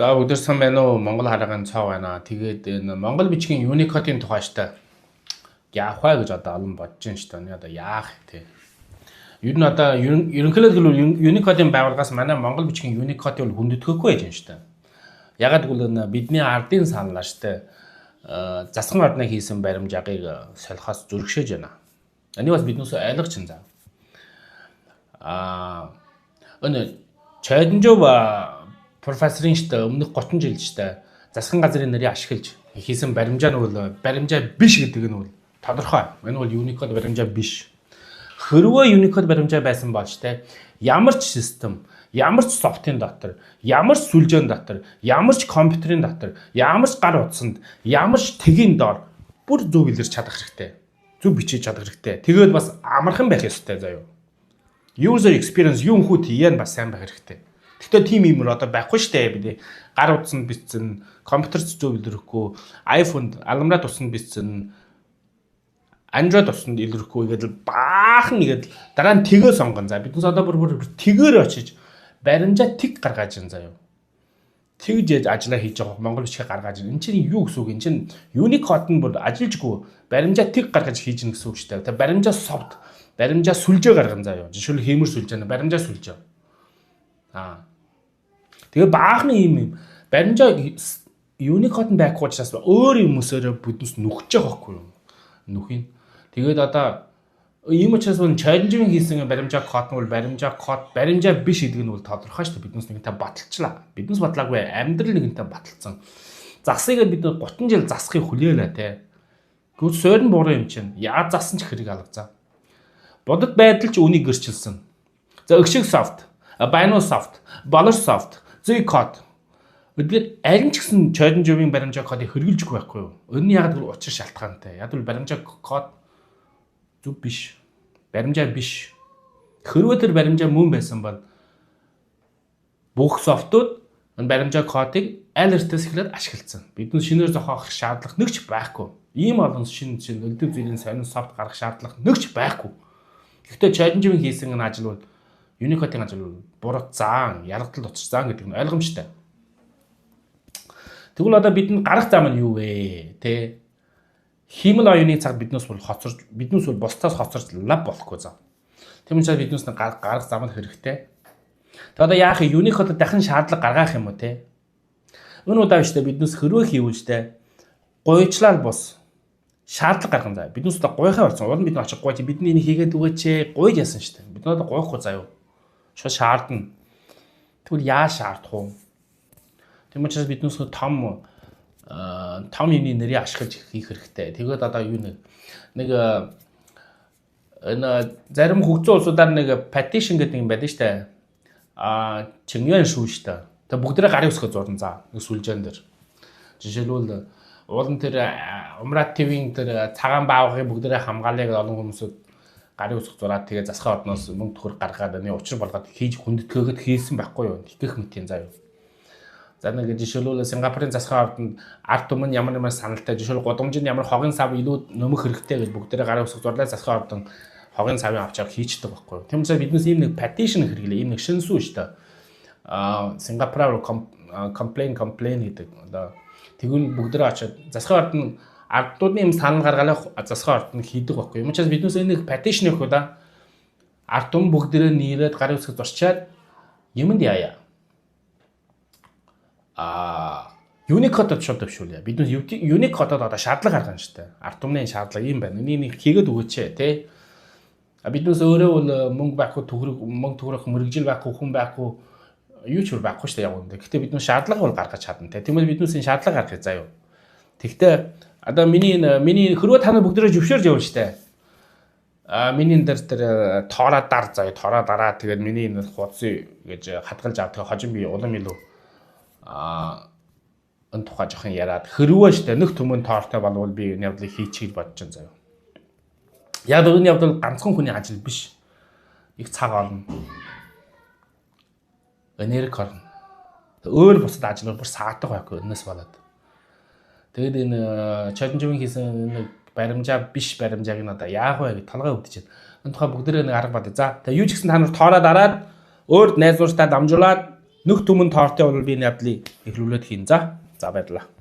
За өдөр сан байна уу? Монгол хараагийн цаа байна. Тэгээд энэ Монгол бичгийн Unicode-ийн тухайштай яах вэ гэж одоо олон бодож байна шүү дээ. Одоо яах тий. Ер нь одоо ерөнхийдөө хэлбэл Unicode-ийн байгууллагаас манай Монгол бичгийн Unicode бол хүндэтгэхгүй байж байна шүү дээ. Ягаад гэвэл бидний ардын саналаа шүү дээ. Засгийн ордны хийсэн баримжаагыг солихоос зөргшээж байна. Энийг бас биднээс ойлгож чинь заа. Энэ Чайданжов профессорын штэ өмнөх 30 жил штэ засгийн газрын нэрийг ашиглаж хийсэн баримжаа нь бол баримжаа биш гэдэг нь бол тодорхой. Энэ бол Unicode баримжаа биш. Хэрвээ Unicode баримжаа байсан бол штэ ямар ч систем, ямар ч софтын дотор, ямар ч сүлжээний дотор, ямар ч компьютерийн дотор, ямар ч гар утсанд, ямар ч тэгийн доор бүр зөв илэрч чадах хэрэгтэй. Зөв бичиж чадах хэрэгтэй. Тэгээд бас амархан байх ёстой заяа. User experience юм хүү тийм бас сайн байх хэрэгтэй. Гэхдээ тийм юм одоо байхгүй штэ бид гар утсанд бичсэн, компьютерт зөв илэрхгүй, iPhone аламраа тусанд бичсэн, Android тусанд илэрхгүй гэдэг баахан нэгэд дараа нь тгээ сонгон. За биднээс одоо бүр тэгээр очиж баримжаа тэг гаргаж ин заяа. Тэгж ажиллаа хийж байгаа Монгол бичгээ гаргаж ин. Энд чинь юу гэсэн үг? Энд чинь Unicode нь бүр ажиллажгүй баримжаа тэг гаргаж хийж ин гэсэн үг штэ. Тэгээ баримжаа софт, баримжаа сүлжээ гарган заяа. Жишээл хиймэр сүлжээ, баримжаа сүлжээ. Тэгээ баахан юм баримжаа Unicode байхгүй учраас өөр юм өсөөрөө бүднэс нүхэж байгаа байхгүй юу? Нүхийн. Тэгээд одоо ийм учраас бол Чайданжовын хийсэн баримжаа код нь бол баримжаа код, баримжаа биш гэдэг нь бол тодорхой шүү дээ. Биднээс нэгэнтээ баталчлаа. Биднээс батлаагүй амьдрал нэгэнтээ баталсан. Засгийг бид 30 жил засахыг хүлээлээ те. Гүр суурин буруу юм чинь. Яаж засан ч хэрэг алгазаа. Бодит байдал ч үнийг гэрчилсэн. За өгшиг софт, Bino софт, Bolor софт, Zcode. Өдөр аль ч гэсэн Чайданжовын баримжаа кодыг хэрэгжилж байхгүй юу? Өнний яг л учир шалтгаантай. Яг л баримжаа код зүг биш. Баримжаа биш. Хэрвээ тэр баримжаа мөн байсан бол бүх софтууд баримжаа кодыг аль эртээс эхлээд ашигласан. Бидний шинээр зохиох шаардлага нэг ч байхгүй. Ийм олон шинэ өлдөв зүйлийн сонин софт гаргах шаардлага нэг ч байхгүй. Гэхдээ Чайданжовын хийсэн энэ ажил бол Unicode-ийн ажил бол буруу заан, яргадал учир заан гэдэг нь ойлгомжтой. Тэгвэл одоо бидэнд гарах зам нь юу вэ? Тэ хиймэл оюуны цаг биднээс бол бусдаас хоцорч лав болохгүй зам. Тийм учраас биднээс гарах зам нь хэрэгтэй. Тэгээд одоо яах вэ? Unicode дахин шаардлага гаргах юм уу те? Энэ удаа штэ биднээс хэрвээ хийвэлжтэй гуйчлал бус шаардлага гарган заа. Биднээс одоо гуйхаа болсон. Уран бид очиж гуйж бидний энийг хийгээд өгөөч гуйж яасан штэ. Бид одоо гуйхгүй заяа. Шууд шаардна. Тэгвэл яаж шаардах вэ? Тийм учраас биднээс том юмны нэрийг ашиглаж хийх хэрэгтэй. Тэгээд одоо юу нэг энэ зарим хөгжсөн улсуудаар нэг petition гэдэг юм байдаг штэ. Чингэн шүү штэ. Тэгээд бүгдээрээ гарын үсгээ зурна заа. Нэг сүлжээн дээр. Жишээлбэл уулын тэр Умрат ТV-ийн тэр цагаан баавгын бүгдээрээ хамгаалыг олон хүмүүсүүд гарын үсэг зураад тэгээд засгийн ордноос мөнгө төгрөг гаргаад энэ учир болгоод хийж хүндэтгээгээд хийсэн байхгүй юу? Тэгэх мэтийн заа юу. За нэг жишээлбэл Сингапурын засгийн ордонд ард түмэн ямар саналтай жишээл гудамжинд ямар хогийн сав илүү нөмөх хэрэгтэй гэж бүгдээрээ гарын үсэг зурлаа засгийн ордон хогийн савын авчаар хийчдэг байхгүй юу? Тийм учраас биднээс ийм нэг petition хэрэглээ, ийм нэг шинсүү шүү дээ. Сингапураар complain гэдэг одоо тэгвэл бүгдээрээ очиод засгийн ордон ардуудын юм санал гаргалаа засгийн ордонд хийдэг байхгүй юм. Учраас биднээс энэ нэг petition өгөх удаа ард түмэн бүгдээрээ нийлээд гарын үсэг зурчаад юмд яая. Unicode-д шууд төвшүүлээ. Бид Unicode-д одоо шаардлага гаргана шүү дээ. Ард түмний шаардлага юм байна. Энийг хийгээд өгөөч те. Биднээс өөрөө бол мөнгө байхгүй төгрөг мөрөгжил байхгүй хүн байхгүй юу ч байхгүй шүү дээ яг үнэндээ. Гэхдээ биднээс шаардлага бол гаргаж чадна те. Тийм ээ биднээс энэ шаардлага гаргах заа юу. Тэгтээ одоо миний хэрвээ та нар бүгдээрээ зөвшөөрж явна шүү дээ. Миний энэ тэр тоороо дар заа тоороо дараа тэгээд миний энэ хуудсыг гэж хадгалж авдаг хожим би улам илүү энэ тухай жоохон яриад хэрвээ штэ нэг түмэн тоортой болвол би энэ явдлыг хийчихийг бодож байна заяа. Яг энэ явдал ганцхан хүний ажил биш. Их цаг олно. Энерги орно. Өөр бусад ажил бүр саадаг байхгүй энэс болоод. Тэгээд энэ Чайданжовын хийсэн энэ баримжаа биш баримжааг нь одоо яах вэ гэж толгой өвдөж байна. Энэ тухай бүгдээрээ нэг арга бод. За тэгээ юу ч гэсэн та нар тоороо дараад өөр найз нууртаа дамжуулаад Нөх түмэн тортын бол би ядлыг эхлүүлээд хийн. За баярлалаа.